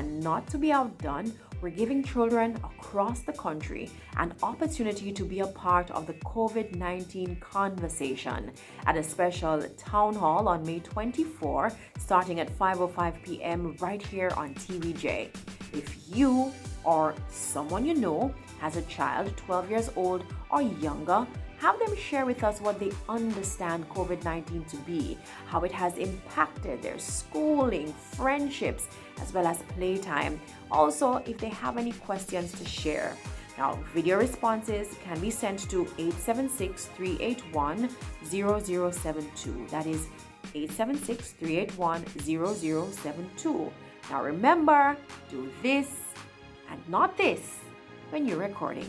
And not to be outdone, we're giving children across the country an opportunity to be a part of the COVID-19 conversation at a special town hall on May 24, starting at 5:05 p.m. right here on TVJ. If you or someone you know has a child 12 years old or younger, have them share with us what they understand COVID-19 to be, how it has impacted their schooling, friendships, as well as playtime. Also, if they have any questions to share. Now, video responses can be sent to 876-381-0072. That is 876-381-0072. Now remember, do this and not this when you're recording.